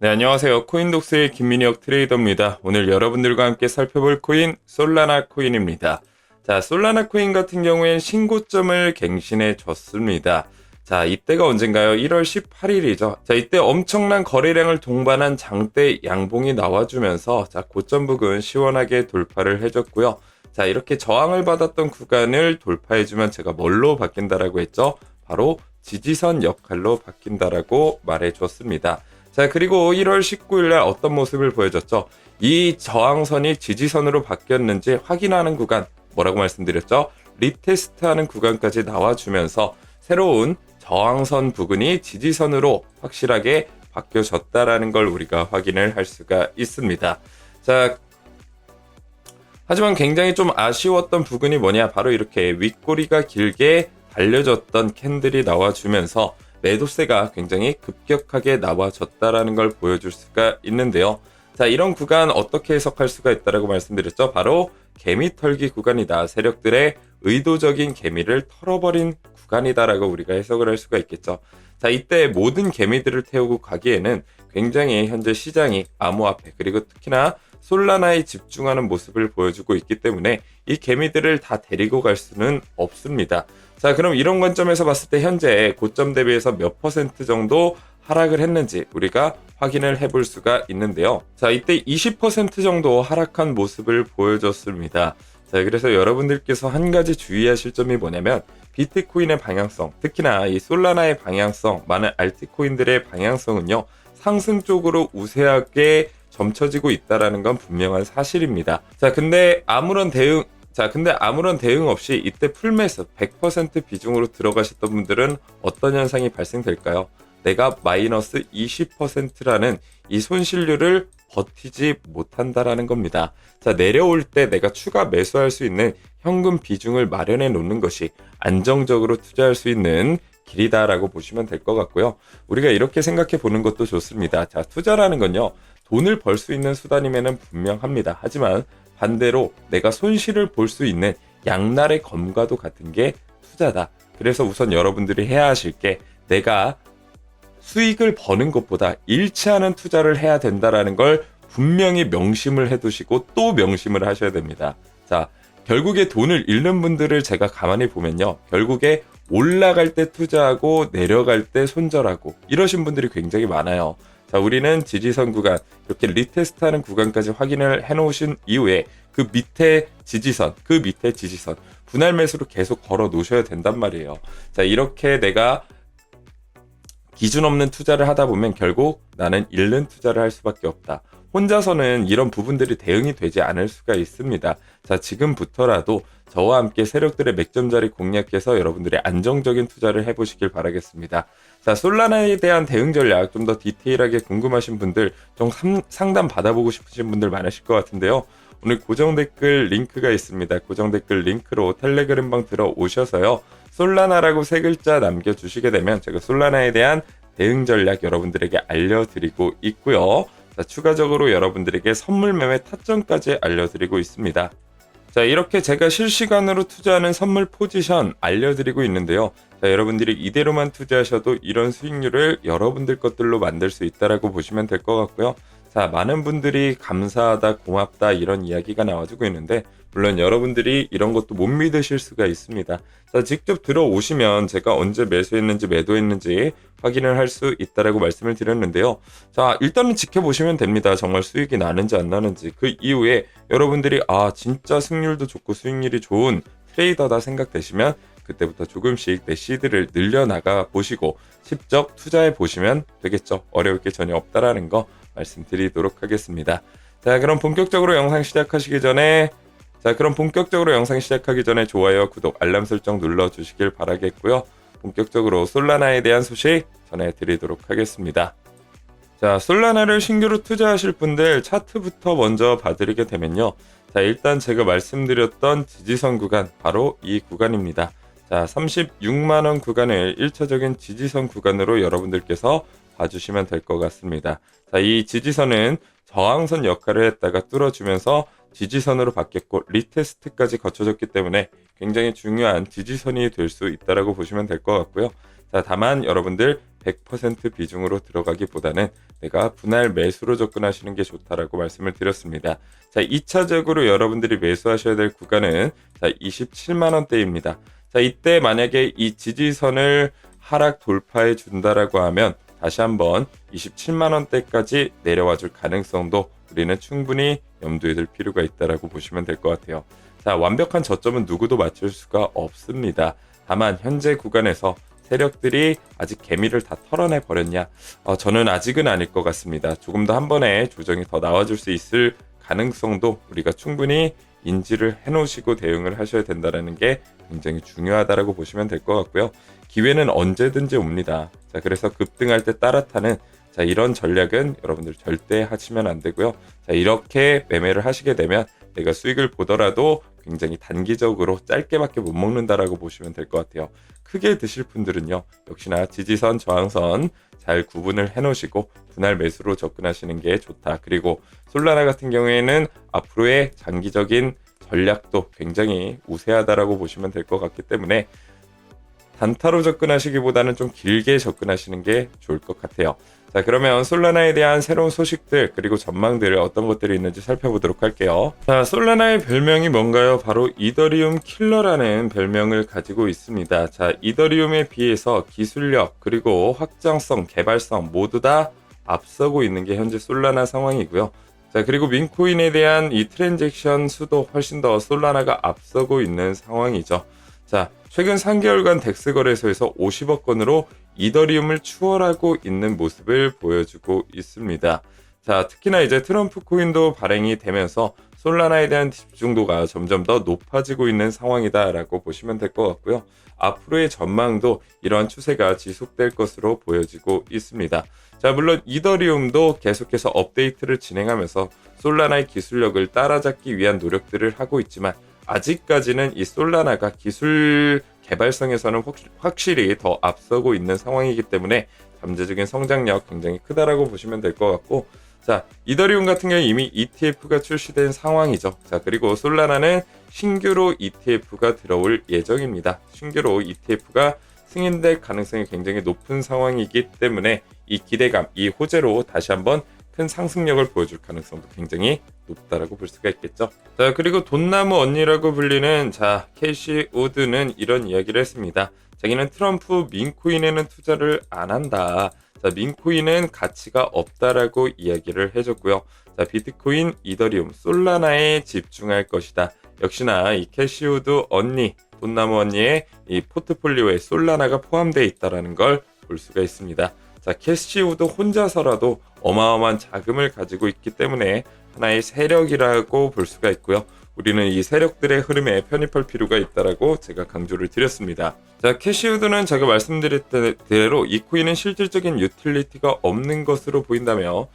네, 안녕하세요. 코인독스의 김민혁 트레이더입니다. 오늘 여러분들과 함께 살펴볼 코인 솔라나 코인입니다. 자, 솔라나 코인 같은 경우엔 신고점을 갱신해 줬습니다. 자, 이때가 언젠가요? 1월 18일이죠. 자, 이때 엄청난 거래량을 동반한 장대 양봉이 나와주면서 자, 고점 부근 시원하게 돌파를 해줬고요. 자, 이렇게 저항을 받았던 구간을 돌파해주면 제가 뭘로 바뀐다라고 했죠? 바로 지지선 역할로 바뀐다라고 말해줬습니다. 자, 그리고 1월 19일 날 어떤 모습을 보여줬죠? 이 저항선이 지지선으로 바뀌었는지 확인하는 구간, 뭐라고 말씀드렸죠? 리테스트하는 구간까지 나와주면서 새로운 저항선 부근이 지지선으로 확실하게 바뀌어졌다라는 걸 우리가 확인을 할 수가 있습니다. 자, 하지만 굉장히 좀 아쉬웠던 부분이 뭐냐? 바로 이렇게 윗꼬리가 길게 달려졌던 캔들이 나와주면서 매도세가 굉장히 급격하게 나와졌다라는 걸 보여줄 수가 있는데요. 자, 이런 구간 어떻게 해석할 수가 있다라고 말씀드렸죠? 바로 개미 털기 구간이다. 세력들의 의도적인 개미를 털어버린 구간이다라고 우리가 해석을 할 수가 있겠죠. 자, 이때 모든 개미들을 태우고 가기에는 굉장히 현재 시장이 암호화폐 그리고 특히나 솔라나에 집중하는 모습을 보여주고 있기 때문에 이 개미들을 다 데리고 갈 수는 없습니다. 자, 그럼 이런 관점에서 봤을 때 현재 고점 대비해서 몇 퍼센트 정도 하락을 했는지 우리가 확인을 해볼 수가 있는데요. 자, 이때 20% 정도 하락한 모습을 보여줬습니다. 자, 그래서 여러분들께서 한 가지 주의하실 점이 뭐냐면 비트코인의 방향성, 특히나 이 솔라나의 방향성, 많은 알트코인들의 방향성은요, 상승 쪽으로 우세하게 점쳐지고 있다라는 건 분명한 사실입니다. 근데 아무런 대응 없이 이때 풀매수 100% 비중으로 들어가셨던 분들은 어떤 현상이 발생될까요? 내가 마이너스 20%라는 이 손실률을 버티지 못한다라는 겁니다. 자, 내려올 때 내가 추가 매수할 수 있는 현금 비중을 마련해 놓는 것이 안정적으로 투자할 수 있는 길이다라고 보시면 될 것 같고요. 우리가 이렇게 생각해 보는 것도 좋습니다. 자, 투자라는 건요, 돈을 벌 수 있는 수단임에는 분명합니다. 하지만 반대로 내가 손실을 볼 수 있는 양날의 검과도 같은 게 투자다. 그래서 우선 여러분들이 해야 하실 게 내가 수익을 버는 것보다 잃지 않은 투자를 해야 된다라는 걸 분명히 명심을 해두시고 또 명심을 하셔야 됩니다. 자, 결국에 돈을 잃는 분들을 제가 가만히 보면요, 결국에 올라갈 때 투자하고 내려갈 때 손절하고 이러신 분들이 굉장히 많아요. 자, 우리는 지지선 구간, 이렇게 리테스트하는 구간까지 확인을 해놓으신 이후에 그 밑에 지지선, 분할 매수로 계속 걸어 놓으셔야 된단 말이에요. 자, 이렇게 내가 기준 없는 투자를 하다 보면 결국 나는 잃는 투자를 할 수밖에 없다. 혼자서는 이런 부분들이 대응이 되지 않을 수가 있습니다. 자, 지금부터라도 저와 함께 세력들의 맥점 자리 공략해서 여러분들이 안정적인 투자를 해보시길 바라겠습니다. 자, 솔라나에 대한 대응 전략 좀 더 디테일하게 궁금하신 분들, 좀 상담 받아보고 싶으신 분들 많으실 것 같은데요. 오늘 고정 댓글 링크가 있습니다. 고정 댓글 링크로 텔레그램방 들어오셔서요, 솔라나라고 세 글자 남겨주시게 되면 제가 솔라나에 대한 대응 전략 여러분들에게 알려드리고 있고요. 자, 추가적으로 여러분들에게 선물 매매 타점까지 알려드리고 있습니다. 자, 이렇게 제가 실시간으로 투자하는 선물 포지션 알려드리고 있는데요. 자, 여러분들이 이대로만 투자하셔도 이런 수익률을 여러분들 것들로 만들 수 있다라고 보시면 될 것 같고요. 자, 많은 분들이 감사하다, 고맙다 이런 이야기가 나와주고 있는데, 물론 여러분들이 이런 것도 못 믿으실 수가 있습니다. 자, 직접 들어오시면 제가 언제 매수했는지 매도했는지 확인을 할 수 있다라고 말씀을 드렸는데요. 자, 일단은 지켜보시면 됩니다. 정말 수익이 나는지 안 나는지. 그 이후에 여러분들이 진짜 승률도 좋고 수익률이 좋은 트레이더다 생각되시면 그때부터 조금씩 내 시드를 늘려나가 보시고 직접 투자해 보시면 되겠죠. 어려울 게 전혀 없다라는 거 말씀드리도록 하겠습니다. 자, 그럼 본격적으로 영상 시작하기 전에 좋아요, 구독, 알람 설정 눌러주시길 바라겠고요. 본격적으로 솔라나에 대한 소식 전해드리도록 하겠습니다. 자, 솔라나를 신규로 투자하실 분들 차트부터 먼저 봐드리게 되면요. 자, 일단 제가 말씀드렸던 지지선 구간, 바로 이 구간입니다. 자, 36만원 구간을 1차적인 지지선 구간으로 여러분들께서 봐주시면 될 것 같습니다. 자, 이 지지선은 저항선 역할을 했다가 뚫어주면서 지지선으로 바뀌었고 리테스트까지 거쳐졌기 때문에 굉장히 중요한 지지선이 될 수 있다라고 보시면 될 것 같고요. 자, 다만 여러분들 100% 비중으로 들어가기보다는 내가 분할 매수로 접근하시는 게 좋다라고 말씀을 드렸습니다. 자, 2차적으로 여러분들이 매수하셔야 될 구간은 자, 27만 원대입니다. 자, 이때 만약에 이 지지선을 하락 돌파해 준다라고 하면 다시 한번 27만 원대까지 내려와 줄 가능성도 우리는 충분히 염두에 둘 필요가 있다라고 보시면 될 것 같아요. 자, 완벽한 저점은 누구도 맞출 수가 없습니다. 다만 현재 구간에서 세력들이 아직 개미를 다 털어내 버렸냐? 저는 아직은 아닐 것 같습니다. 조금 더 한 번에 조정이 더 나와줄 수 있을 가능성도 우리가 충분히 인지를 해놓으시고 대응을 하셔야 된다는 게 굉장히 중요하다라고 보시면 될 것 같고요. 기회는 언제든지 옵니다. 자, 그래서 급등할 때 따라 타는 자, 이런 전략은 여러분들 절대 하시면 안 되고요. 자, 이렇게 매매를 하시게 되면 내가 수익을 보더라도 굉장히 단기적으로 짧게밖에 못 먹는다라고 보시면 될 것 같아요. 크게 드실 분들은요, 역시나 지지선, 저항선 잘 구분을 해놓으시고 분할 매수로 접근하시는 게 좋다. 그리고 솔라나 같은 경우에는 앞으로의 장기적인 전략도 굉장히 우세하다라고 보시면 될 것 같기 때문에 단타로 접근하시기보다는 좀 길게 접근하시는 게 좋을 것 같아요. 자, 그러면 솔라나에 대한 새로운 소식들 그리고 전망들 어떤 것들이 있는지 살펴보도록 할게요. 자, 솔라나의 별명이 뭔가요? 바로 이더리움 킬러라는 별명을 가지고 있습니다. 자, 이더리움에 비해서 기술력 그리고 확장성, 개발성 모두 다 앞서고 있는 게 현재 솔라나 상황이고요. 자, 그리고 민코인에 대한 이 트랜잭션 수도 훨씬 더 솔라나가 앞서고 있는 상황이죠. 자, 최근 3개월간 덱스 거래소에서 50억 건으로 이더리움을 추월하고 있는 모습을 보여주고 있습니다. 자, 특히나 이제 트럼프 코인도 발행이 되면서 솔라나에 대한 집중도가 점점 더 높아지고 있는 상황이다라고 보시면 될 것 같고요. 앞으로의 전망도 이러한 추세가 지속될 것으로 보여지고 있습니다. 자, 물론 이더리움도 계속해서 업데이트를 진행하면서 솔라나의 기술력을 따라잡기 위한 노력들을 하고 있지만 아직까지는 이 솔라나가 기술 개발성에서는 확실히 더 앞서고 있는 상황이기 때문에 잠재적인 성장력 굉장히 크다라고 보시면 될 것 같고, 자, 이더리움 같은 경우 이미 ETF가 출시된 상황이죠. 자, 그리고 솔라나는 신규로 ETF가 들어올 예정입니다. 신규로 ETF가 승인될 가능성이 굉장히 높은 상황이기 때문에 이 기대감, 이 호재로 다시 한번 큰 상승력을 보여줄 가능성도 굉장히 높다라고 볼 수가 있겠죠. 자, 그리고 돈나무 언니라고 불리는 자, 캐시 우드는 이런 이야기를 했습니다. 자기는 트럼프 민코인에는 투자를 안 한다. 자, 민코인은 가치가 없다라고 이야기를 해줬고요. 자, 비트코인, 이더리움, 솔라나에 집중할 것이다. 역시나 이 캐시 우드 언니, 돈나무 언니의 이 포트폴리오에 솔라나가 포함되어 있다라는 걸 볼 수가 있습니다. 자, 캐시우드 혼자서라도 어마어마한 자금을 가지고 있기 때문에 하나의 세력이라고 볼 수가 있고요. 우리는 이 세력들의 흐름에 편입할 필요가 있다라고 제가 강조를 드렸습니다. 자, 캐시우드는 제가 말씀드렸던 대로 이 코인은 실질적인 유틸리티가 없는 것으로 보인다며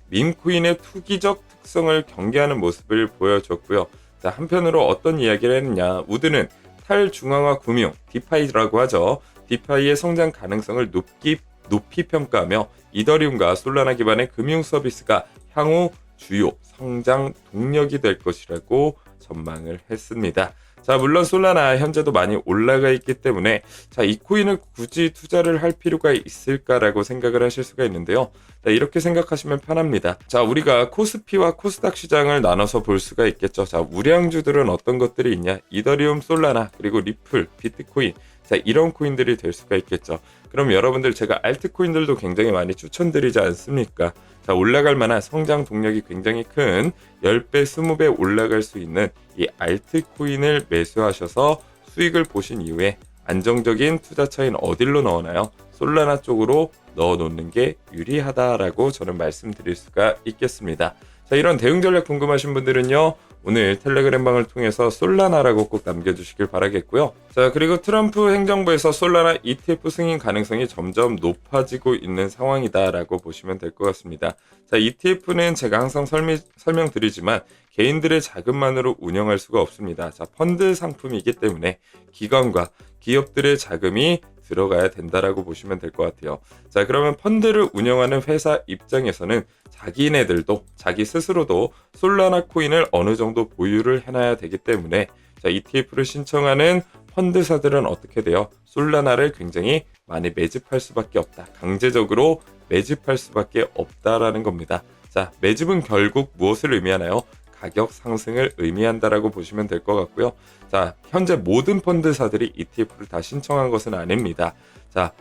밈코인의 투기적 특성을 경계하는 모습을 보여줬고요. 자, 한편으로 어떤 이야기를 했느냐. 우드는 탈중앙화 금융, 디파이라고 하죠. 디파이의 성장 가능성을 높이 평가하며 이더리움과 솔라나 기반의 금융 서비스가 향후 주요 성장 동력이 될 것이라고 전망을 했습니다. 자, 물론 솔라나 현재도 많이 올라가 있기 때문에 자, 이 코인을 굳이 투자를 할 필요가 있을까라고 생각을 하실 수가 있는데요. 자, 이렇게 생각하시면 편합니다. 자, 우리가 코스피와 코스닥 시장을 나눠서 볼 수가 있겠죠. 자, 우량주들은 어떤 것들이 있냐? 이더리움, 솔라나, 그리고 리플, 비트코인. 자, 이런 코인들이 될 수가 있겠죠. 그럼 여러분들 제가 알트코인들도 굉장히 많이 추천드리지 않습니까? 자, 올라갈 만한 성장 동력이 굉장히 큰 10배, 20배 올라갈 수 있는 이 알트코인을 매수하셔서 수익을 보신 이후에 안정적인 투자 차인 어딜로 넣어나요? 솔라나 쪽으로 넣어 놓는 게 유리하다라고 저는 말씀드릴 수가 있겠습니다. 자, 이런 대응 전략 궁금하신 분들은요, 오늘 텔레그램방을 통해서 솔라나라고 꼭 남겨주시길 바라겠고요. 자, 그리고 트럼프 행정부에서 솔라나 ETF 승인 가능성이 점점 높아지고 있는 상황이다라고 보시면 될 것 같습니다. 자, ETF는 제가 항상 설명드리지만 개인들의 자금만으로 운영할 수가 없습니다. 자, 펀드 상품이기 때문에 기관과 기업들의 자금이 들어가야 된다라고 보시면 될 것 같아요. 자, 그러면 펀드를 운영하는 회사 입장에서는 자기네들도 자기 스스로도 솔라나 코인을 어느 정도 보유를 해놔야 되기 때문에 자, ETF를 신청하는 펀드사들은 어떻게 돼요? 솔라나를 굉장히 많이 매집할 수밖에 없다. 강제적으로 매집할 수밖에 없다라는 겁니다. 자, 매집은 결국 무엇을 의미하나요? 가격 상승을 의미한다라고 보시면 될 것 같고요. 자, 현재 모든 펀드사들이 ETF를 다 신청한 것은 아닙니다. 자,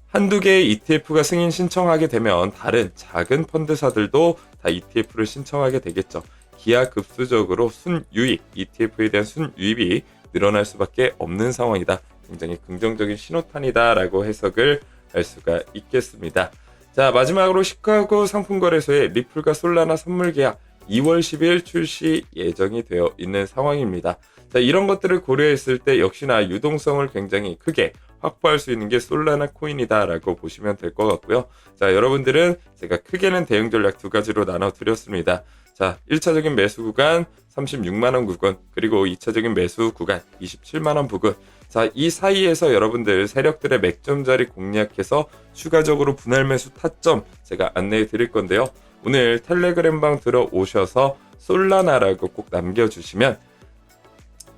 한두 개의 ETF가 승인 신청하게 되면 다른 작은 펀드사들도 다 ETF를 신청하게 되겠죠. 기하급수적으로 순유입, ETF에 대한 순유입이 늘어날 수밖에 없는 상황이다. 굉장히 긍정적인 신호탄이다라고 해석을 할 수가 있겠습니다. 자, 마지막으로 시카고 상품거래소의 리플과 솔라나 선물 계약 2월 10일 출시 예정이 되어 있는 상황입니다. 자, 이런 것들을 고려했을 때 역시나 유동성을 굉장히 크게 확보할 수 있는 게 솔라나 코인이다 라고 보시면 될 것 같고요. 자, 여러분들은 제가 크게는 대응 전략 두 가지로 나눠 드렸습니다. 자, 1차적인 매수 구간 36만원 부근, 그리고 2차적인 매수 구간 27만원 부근. 자, 이 사이에서 여러분들 세력들의 맥점 자리 공략해서 추가적으로 분할 매수 타점 제가 안내해 드릴 건데요. 오늘 텔레그램방 들어오셔서 솔라나라고 꼭 남겨주시면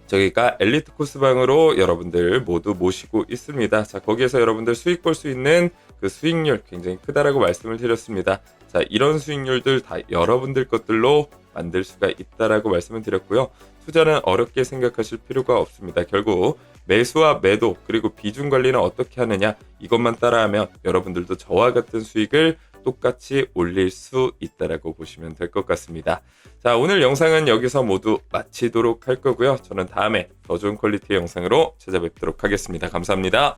저희가 엘리트 코스방으로 여러분들 모두 모시고 있습니다. 자, 거기에서 여러분들 수익 볼 수 있는 그 수익률 굉장히 크다라고 말씀을 드렸습니다. 자, 이런 수익률들 다 여러분들 것들로 만들 수가 있다라고 말씀을 드렸고요. 투자는 어렵게 생각하실 필요가 없습니다. 결국 매수와 매도 그리고 비중 관리는 어떻게 하느냐 이것만 따라하면 여러분들도 저와 같은 수익을 똑같이 올릴 수 있다라고 보시면 될 것 같습니다. 자, 오늘 영상은 여기서 모두 마치도록 할 거고요. 저는 다음에 더 좋은 퀄리티의 영상으로 찾아뵙도록 하겠습니다. 감사합니다.